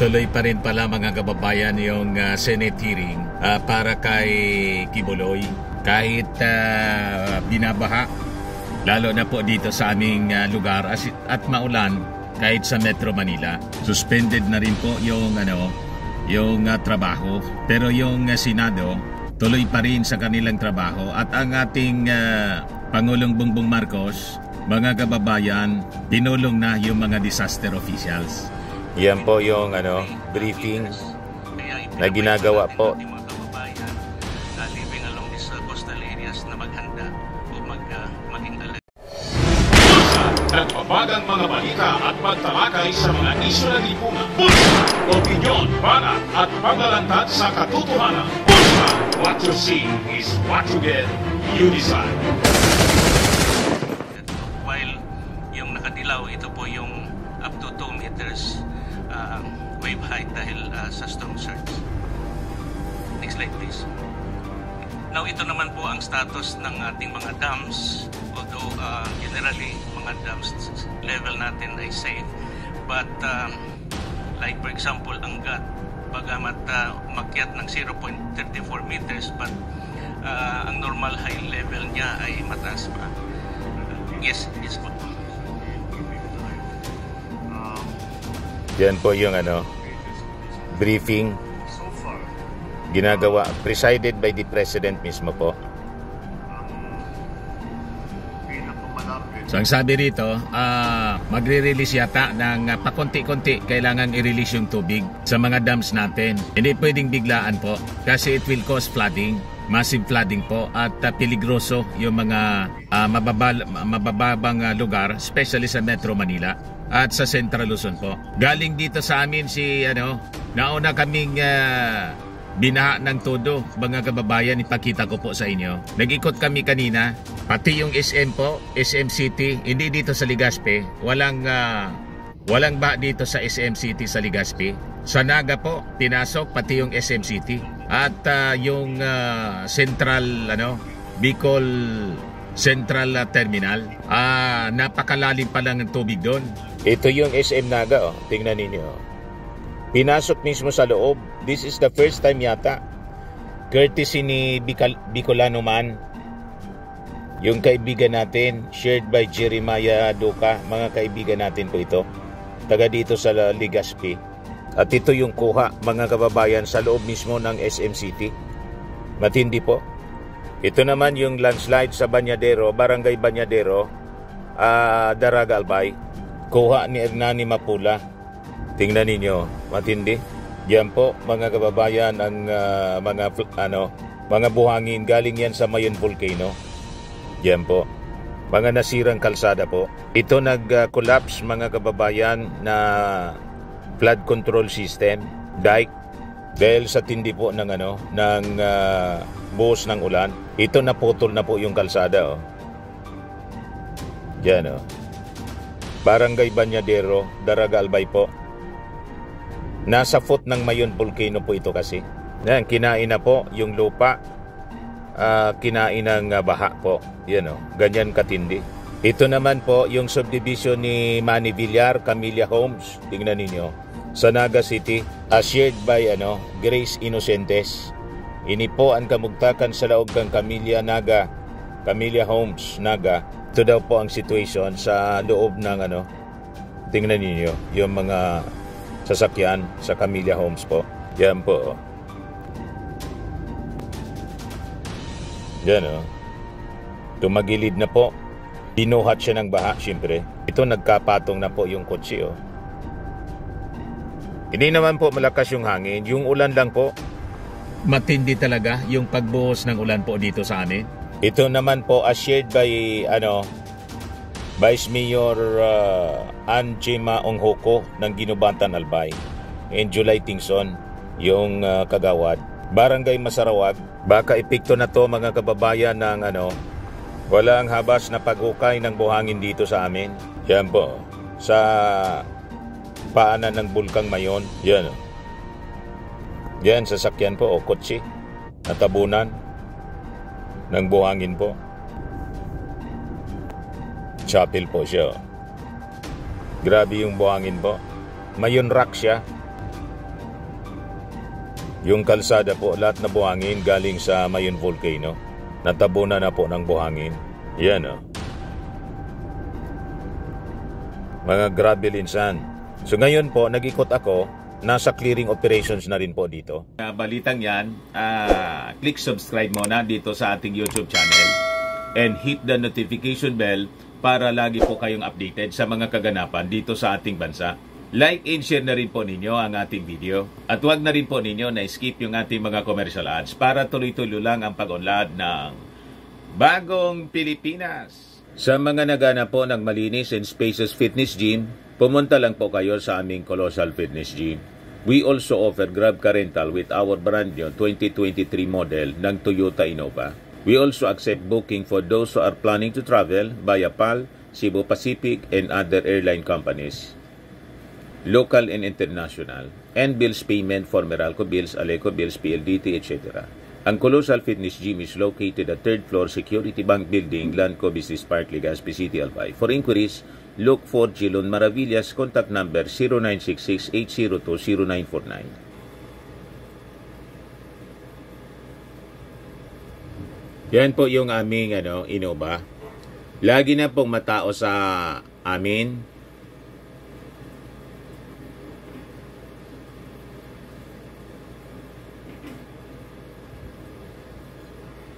Tuloy pa rin pala mga kababayan yung Senate hearing para kay Kibuloy. Kahit binabaha, lalo na po dito sa aming lugar at maulan kahit sa Metro Manila. Suspended na rin po yung trabaho. Pero yung Senado, tuloy pa rin sa kanilang trabaho. At ang ating Pangulong Bongbong Marcos, mga kababayan, tinulong na yung mga disaster officials. Yan po yung briefing na ginagawa po. Living along these coastal areas na maghanda o maging alert. Nagpapagang mga balita at pagtalakay sa mga isyu na lipunan. Bulsa! Opinyon, banat at paglalantad sa katotohanan. Bulsa! What you see is what you get. You decide. While yung nakadilaw, ito po yung up to 2 meters wave height dahil sa storm surge. Next slide please. Now ito naman po ang status ng ating mga dams. Although generally mga dams level natin ay safe, but like for example ang GAT, bagamat umakyat ng 0.34 meters, but ang normal high level niya ay mataas pa. Yes po. Yan po yung briefing ginagawa, presided by the President mismo po. So ang sabi rito, magre-release yata ng pakunti-kunti, kailangan i-release yung tubig sa mga dams natin. Hindi pwedeng biglaan po kasi it will cause flooding, massive flooding po, at peligroso yung mga mabababang lugar, especially sa Metro Manila at sa Central Luzon po. Galing dito sa amin nauna kaming binaha ng todo, mga kababayan, ipakita ko po sa inyo. Nag-ikot kami kanina, pati yung SM po, SM City, hindi dito sa Legazpi, walang ba dito sa SM City sa Legazpi. Sa Naga po, pinasok pati yung SM City. At yung Central, Bicol Central Terminal, napakalalim pa lang ng tubig doon. Ito yung SM Naga, tingnan ninyo. Pinasok mismo sa loob. This is the first time yata. Courtesy ni Bicolano Man, yung kaibigan natin, shared by Jeremiah Duca. Mga kaibigan natin po ito, taga dito sa Legazpi. At ito yung kuha, mga kababayan, sa loob mismo ng SM City. Matindi po. Ito naman yung landslide sa Bañadero, Barangay Bañadero, Daraga Albay. Kuha ni Hernani Mapula. Tingnan ninyo, matindi. Yan po, mga kababayan, ang mga buhangin galing yan sa Mayon Volcano. Yan po, mga nasirang kalsada po. Ito nag-collapse, mga kababayan, na flood control system, dike, dahil sa tindi po ng buhos ng ulan. Ito naputol na po yung kalsada. Yan Barangay Bañadero, Daraga Albay po. Nasa foot ng Mayon Volcano po ito kasi. Yan, kinain na po yung lupa. Kinain ng baha po. Yan ganyan katindi. Ito naman po yung subdivision ni Manny Villar, Camellia Homes. Tingnan ninyo. Sa Naga City, shared by Grace Inocentes. Ini po ang kamugtakan sa laog ng Camellia Homes, Naga. Ito daw po ang situation sa loob ng tingnan ninyo yung mga sasakyan sa Camellia Homes po. Yan po. Yan tumagilid na po. Binuhat siya ng baha, syempre. Ito nagkapatong na po yung kotse. Hindi naman po malakas yung hangin. Yung ulan lang po. Matindi talaga yung pagbuhos ng ulan po dito sa amin. Ito naman po shared by Vice Mayor Anchema Onghoko ng Ginubatan Albay and July Tingson, yung kagawad. Barangay Masarawag, baka epekto na to, mga kababayan, ng walang habas na paghukay ng buhangin dito sa amin. Yan po, sa paanan ng Bulkang Mayon. Yan sasakyan po kotse, natabunan ng buhangin po. Chapel po siya. Grabe yung buhangin po. Mayon rock siya. Yung kalsada po, lahat na buhangin galing sa Mayon Volcano. Natabunan na po ng buhangin. Yan o. Mga gravel and sand. So ngayon po, nag-ikot ako. Nasa clearing operations na rin po dito. Balitang yan, click subscribe muna dito sa ating YouTube channel. And hit the notification bell para lagi po kayong updated sa mga kaganapan dito sa ating bansa. Like and share na rin po ninyo ang ating video. At huwag na rin po ninyo na skip yung ating mga commercial ads para tuloy-tuloy lang ang pag-unlad ng Bagong Pilipinas. Sa mga nagana po ng malinis and spacious fitness gym, pumunta lang po kayo sa aming Colossal Fitness Gym. We also offer Grab Car Rental with our brand new 2023 model ng Toyota Innova. We also accept booking for those who are planning to travel via PAL, Cebu Pacific, and other airline companies, local and international, and bills payment for Meralco Bills, Aleco Bills, PLDT, etc. Ang Colossal Fitness Gym is located at 3rd floor Security Bank Building, Lanco Business Park, Legazpi City, Albay. For inquiries, look for Jilon Maravillas. Contact number 0966-802-0949. Yan po yung aming Innova. Lagi na pong matao sa amin.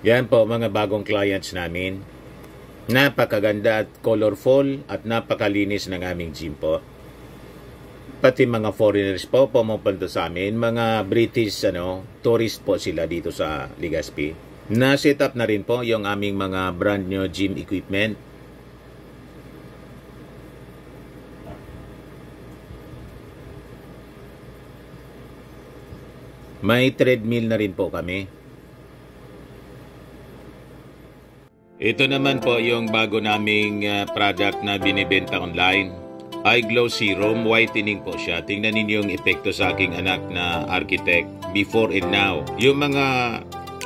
Yan po mga bagong clients namin. Napakaganda at colorful at napakalinis ng aming gym po. Pati mga foreigners po pumupunta sa amin, mga British tourist po sila dito sa Legazpi. Na-set up na rin po yung aming mga brand new gym equipment. May treadmill na rin po kami. Ito naman po yung bago naming product na binibenta online. Eye Glow Serum, whitening po siya. Tingnan ninyo yung epekto sa aking anak na architect before and now. Yung mga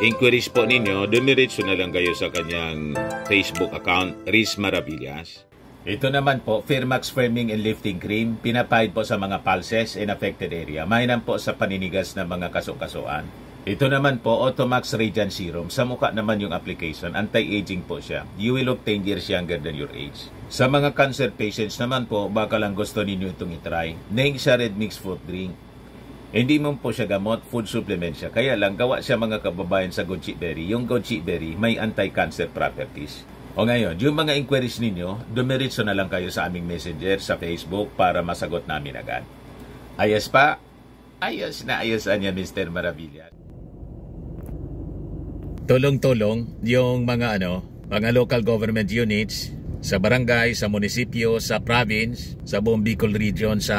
inquiries po ninyo, dumiretso na lang kayo sa kanyang Facebook account, Riz Maravillas. Ito naman po, Firmax Firming and Lifting Cream. Pinapahid po sa mga pulses and affected area. Mainam po sa paninigas na mga kaso-kasuan. Ito naman po, Automax Radiant Serum. Sa mukha naman yung application, anti-aging po siya. You will look 10 years younger than your age. Sa mga cancer patients naman po, baka lang gusto ninyo itong itry. Neng siya red mixed fruit drink. Hindi mo po siya gamot, food supplement siya. Kaya lang, gawa siya mga kababayan sa goji berry. Yung goji berry may anti-cancer properties. O ngayon, yung mga inquiries ninyo, dumiretso na lang kayo sa aming messenger sa Facebook para masagot namin agad. Ayos pa? Ayos na ayos niya, Mr. Maravillas. Tulong-tulong yung mga mga local government units sa barangay, sa munisipyo, sa province, sa buong Bicol region sa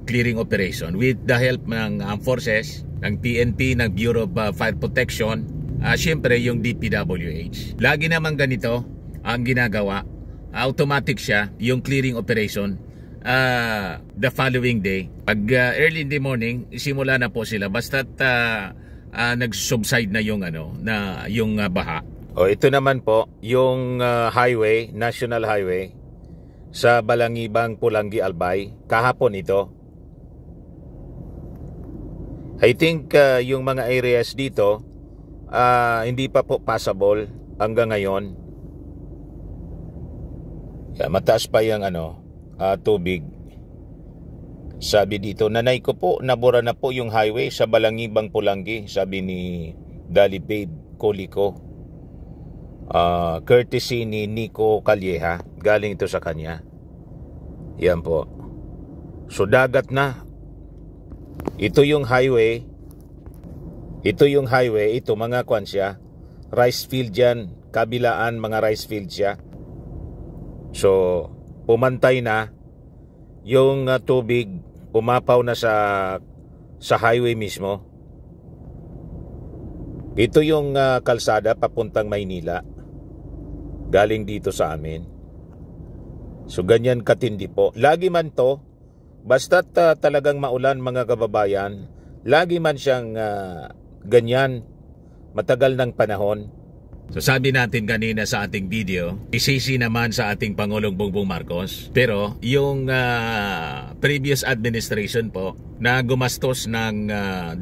clearing operation with the help ng armed forces, ng PNP, ng Bureau of Fire Protection, syempre yung DPWH. Lagi naman ganito ang ginagawa. Automatic siya yung clearing operation the following day. Pag early in the morning, simula na po sila basta't nag-subside na yung yung baha. Ito naman po yung highway, National Highway sa Balangibang, Pulangi, Albay. Kahapon ito. I think yung mga areas dito hindi pa po passable hanggang ngayon. Mataas pa yung tubig. Sabi dito, nanay ko po, nabura na po yung highway sa Balangibang, Pulangi, sabi ni Dali Babe Colico. Courtesy ni Nico Calleja, galing ito sa kanya. Yan po. So dagat na. Ito yung highway. Ito yung highway, ito mga kwansya. Rice field yan, kabilaan mga rice field siya. So pumantay na yung tubig, umapaw na sa highway mismo. Ito yung kalsada papuntang Maynila, galing dito sa amin. So ganyan katindi po. Lagi man to, basta't talagang maulan mga kababayan, lagi man siyang ganyan, matagal ng panahon. So sabi natin kanina sa ating video, isisi naman sa ating Pangulong Bongbong Marcos. Pero yung previous administration po na gumastos ng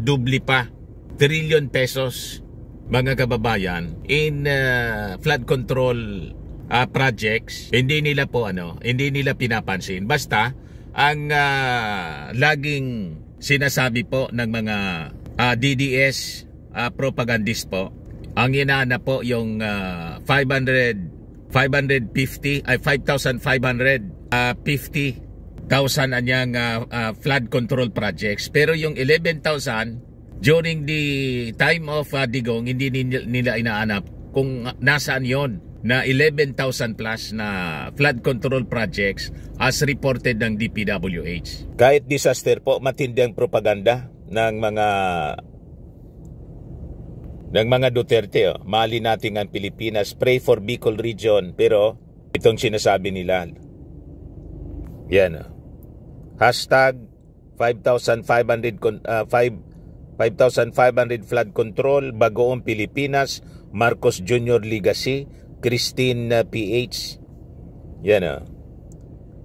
dubli pa, trillion pesos mga kababayan in flood control projects, hindi nila pinapansin. Basta ang laging sinasabi po ng mga DDS propagandist po, ang hinahanap po yung 550,000 anyang flood control projects. Pero yung 11,000 during the time of Digong, hindi nila inaanap kung nasaan yon na 11,000 plus na flood control projects as reported ng DPWH. Kahit disaster po, matindi ang propaganda ng mga Duterte. Mali natin ang Pilipinas, pray for Bicol region. Pero itong sinasabi nila, yan, hashtag 5,500 flood control, Bagoong Pilipinas, Marcos Jr. Legacy, Christine PH. Yan.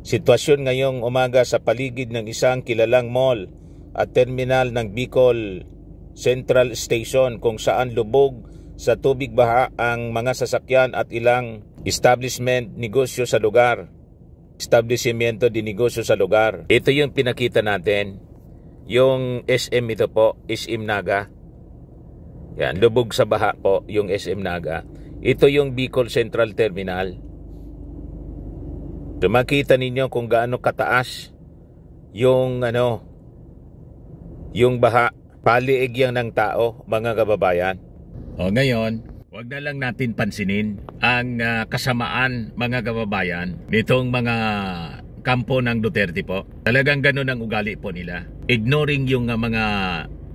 Sitwasyon ngayong umaga sa paligid ng isang kilalang mall at terminal ng Bicol Central Station, kung saan lubog sa tubig baha ang mga sasakyan at ilang negosyo sa lugar. Establishmento de negosyo sa lugar. Ito yung pinakita natin. Yung SM ito po, SM Naga. Yan, lubog sa baha po yung SM Naga. Ito yung Bicol Central Terminal. So, makita ninyo kung gaano kataas yung yung baha. Paliig yan ng tao, mga kababayan. O ngayon, wag na lang natin pansinin ang kasamaan, mga kababayan, nitong mga kampo ng Duterte po. Talagang ganun ang ugali po nila. Ignoring yung mga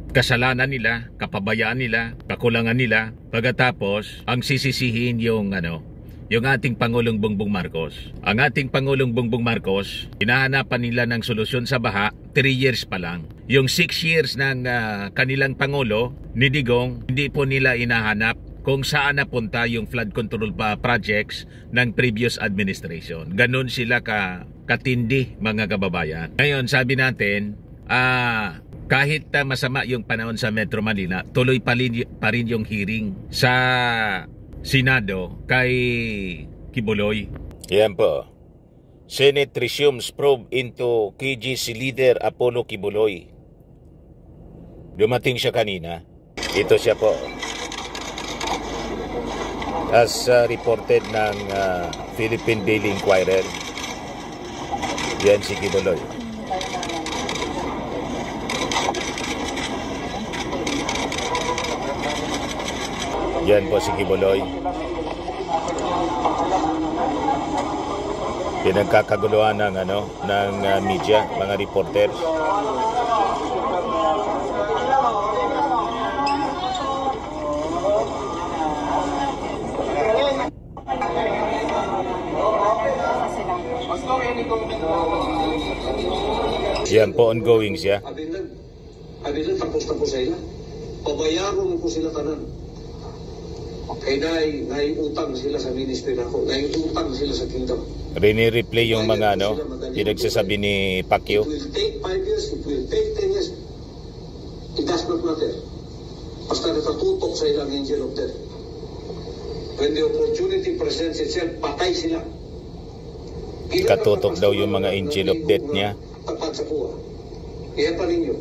kasalanan nila, kapabayaan nila, kakulangan nila. Pagkatapos, ang sisisihin yung ating Pangulong Bongbong Marcos. Ang ating Pangulong Bongbong Marcos, hinahanapan nila ng solusyon sa baha 3 years pa lang. Yung 6 years ng kanilang Pangulo, ni Digong, hindi po nila inahanap kung saan napunta yung flood control projects ng previous administration. Ganon sila katindi, mga kababayan. Ngayon, sabi natin, kahit masama yung panahon sa Metro Manila, tuloy pa rin yung hearing sa Senado kay Kibuloy. Yan po. Senate resumes probe into KGC leader Apollo Kibuloy. Dumating siya kanina. Ito siya po. As reported ng Philippine Daily Inquirer. Yan si Kibuloy. Yan po si Kibuloy. Pinagkakaguluhan ng media, mga reporters. Yan po, ongoing siya. Abilan, tapos sila. Pabayaron ko sila tanan. Kaya naiutang sila sa ministry nako, naiutang sila sa kingdom. Rini-replay yung mga pinagsasabi ni Pacquiao. It will take 5 years, it will take 10 years. It does not matter. Basta nakatutok sa ilang angel of death. When the opportunity presents itself, patay sila. Katutok daw yung mga angel of death niya. Tapat sa kuha. Iyan pa ninyo.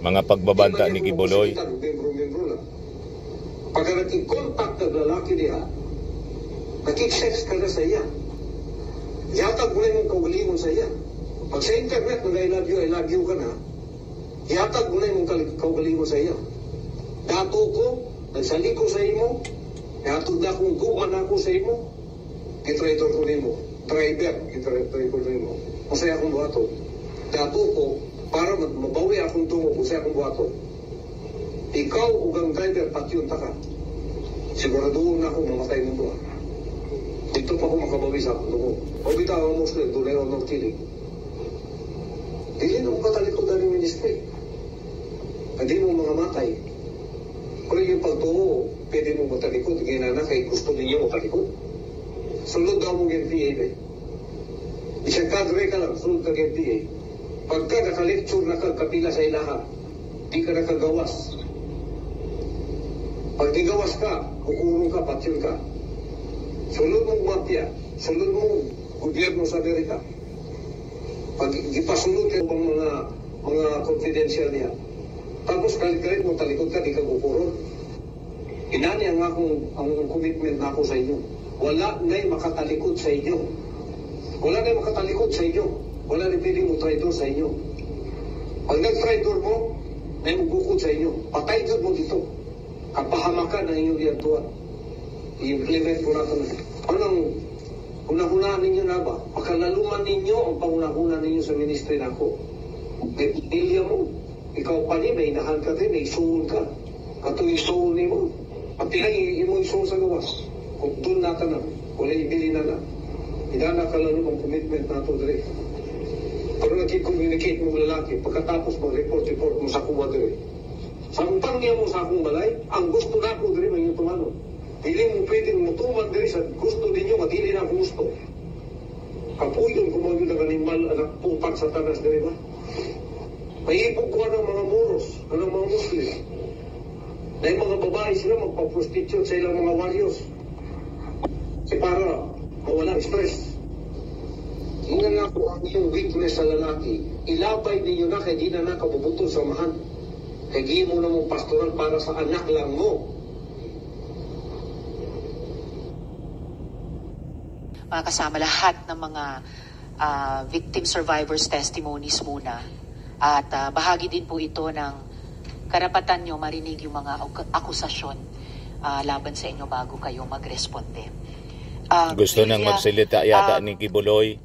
Mga pagbabanta ni Kibuloy. Pag naging-contact ng lalaki niya, naging-sex ka na sa iya. Yatag mo na yung kaugalingon sa iya. Pag sa internet, nung I love you ka na, yatag mo na yung kaugalingon sa iya. Dato ko, nagsali ko sa imo, yatag na kung guman ako sa imo, itraitor ko nimo. Driver, itraitor ko nimo. Masaya akong buhato. Dato ko, para mabawi akong tungo, masaya akong buhato. Ikaw ugang driver, patyun ka. Siguraduhin na akong mamatay ng buha. Dito pa ako makabawi sa akong tungo. O bitaw ang Muslim, dunay honor killing. Dili na mo katalikod na rin ministry. Hindi mo mga matay. Pero yung pagtuo, pwede mo matalikod. Ginana kay gusto ninyo matalikod. Sunod daw mong NPA eh. Isang kadre ka lang, sunod ka NPA. Pagka naka-lecture na kapila sa ilaha, di ka nakagawas. Pag di gawas ka, kukulong ka, patsyon ka. Sunod mong mafia, sunod mong gobyerno sa Amerika. Pag ipasunod ka ng mga confidential niya, tapos kalit-kalit mo talikod ka, di ka kukulong. Inani ang commitment na ako sa inyo. Wala na'y makatalikod sa inyo. Wala na'y makatalikod sa inyo. Wala na'y pwede mo traidor sa inyo. Pag nag-traidor mo, na'y magbukod sa inyo. Patay doon mo dito. Kapahamakan ang inyong liyantuan. I-implement po natin. Anong unang-unahan ninyo na ba? Pakalaluman ninyo ang pangunang-unahan ninyo sa ministry na ako. May pamilya mo. Ikaw pa ni, may inahan ka din, may soul ka. Katong soul ni mo. Pati na mo yung soul sa gawas. Kung doon natin na, wala ibili na na. Hinanakalalo ang commitment nato dire. Pero nag-communicate mo lalaki, pagkatapos mo report mo sa kuwa dire. Sampang niya mo sa akong balay, ang gusto na ako dire, may tumano. Dili mo pwedeng mutuman dire sa gusto ninyo, matili na akong gusto. Kapuyon kung mga yun ang animal, anak pupat sa tanas dire ba? May ipog ko ng mga moros, ng mga Muslim. Na yung mga babae sila magpa-prostitute sa ilang mga warriors. Para mawala stress. Tingnan na po ang iyong weakness sa lalaki. Ilabay ninyo na kaya di na nakabubutol sa mahan. Kaya di mo na mong pastoral para sa anak lang mo. Mga kasama lahat ng mga victim survivors testimonies muna. At bahagi din po ito ng karapatan nyo marinig yung mga akusasyon laban sa inyo bago kayo magresponde. Gusto nang magsalita yata ni Kibuloy.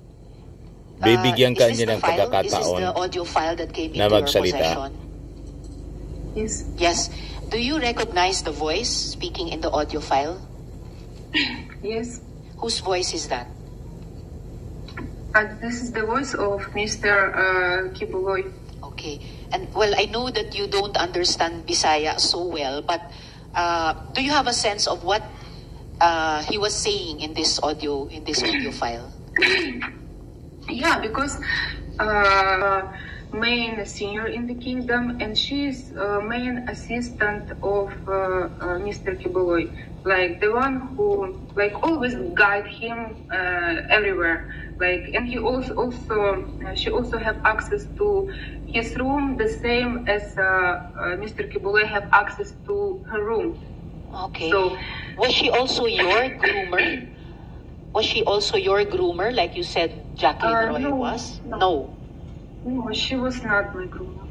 Bibigyan ka niya ng pagkakataon na magsalita. Yes. Yes. Do you recognize the voice speaking in the audio file? Yes. Whose voice is that? This is the voice of Mr. Kibuloy. Okay. And well, I know that you don't understand Bisaya so well, but do you have a sense of what he was saying in this audio file? Yeah, because main senior in the kingdom, and she's main assistant of Mr. Kibuloy, like the one who like always guide him everywhere. Like, and he she also have access to his room the same as Mr. Kibuloy have access to her room. Okay. So, was she also your groomer? Was she also your groomer, like you said Jacqueline Roy was? No. No, she was not my groomer.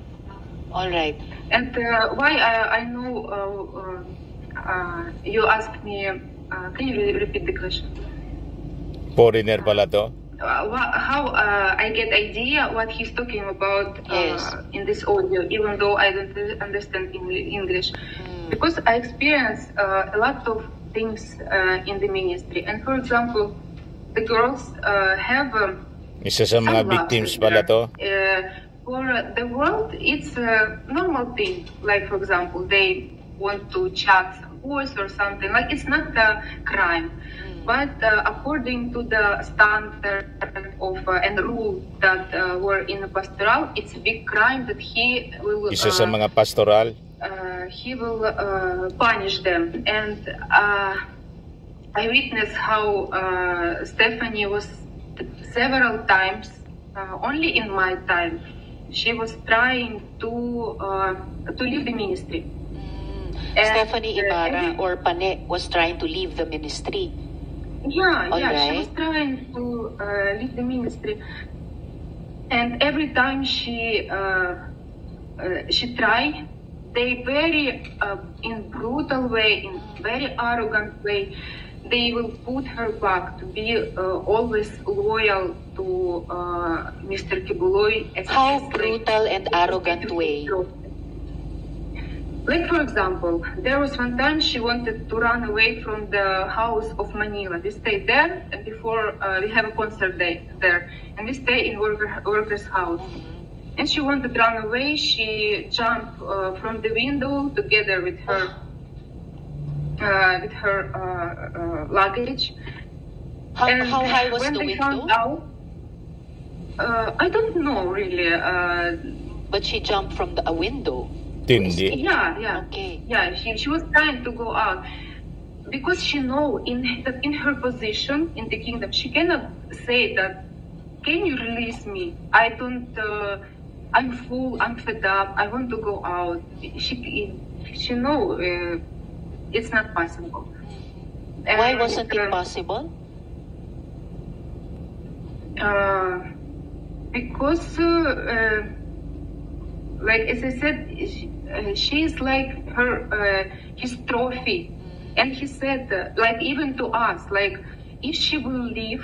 All right. And why I know you asked me, can you repeat the question? Foreigner pala to? How I get idea what he's talking about Yes. in this audio, even though I don't understand English. Because I experience a lot of things in the ministry. And for example, the girls have Isa sa mga victims pala to? For the world, it's a normal thing. Like, for example, they want to chat some boys or something. Like, it's not a crime. But according to the standard of and rule that were in the pastoral, it's a big crime that he will... Isa sa mga pastoral? He will punish them. And I witnessed how Stephanie was several times, only in my time, she was trying to leave the ministry. Stephanie Ibarra or Pane was trying to leave the ministry. Yeah, All she right. was trying to leave the ministry, and every time she tried, they very in brutal way, in very arrogant way, they will put her back to be always loyal to Mr. Kibuloy. How brutal and arrogant way? Like, for example, there was one time she wanted to run away from the house of Manila. We stayed there and before we have a concert day there, and we stay in worker's house. And she wanted to run away. She jumped from the window together with her with her luggage. How high was when the they window? found out, I don't know really. But she jumped from a window. Tindi. Yeah. Okay. Yeah, she was trying to go out because she know in her position in the kingdom she cannot say that, can you release me? I don't. I'm full. I'm fed up. I want to go out. She know it's not possible. Why And, wasn't it possible? Because, like as I said, she is like his trophy, and he said, like even to us, like if she will leave,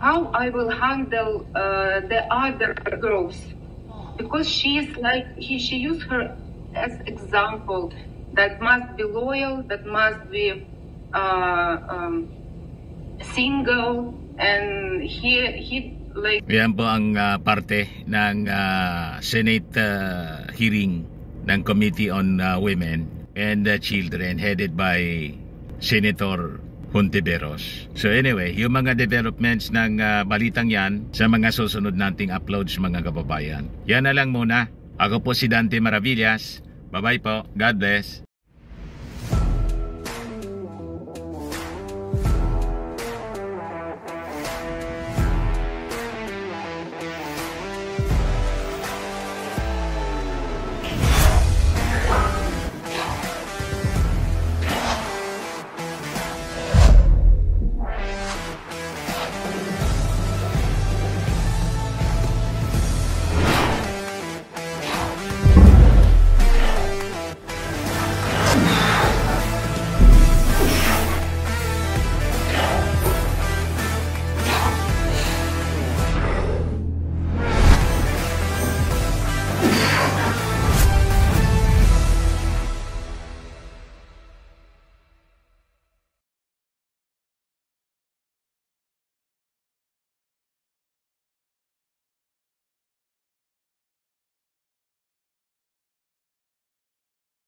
how I will handle the other girls, because she is like she used her as example that must be loyal, that must be single, and he like. Yan po ang parte ng Senate hearing ng Committee on Women and Children headed by Senator Hontiveros. So anyway, yung mga developments ng balitang yan sa mga susunod nating uploads mga kababayan. Yan na lang muna. Ako po si Dante Maravillas. Bye-bye po. God bless.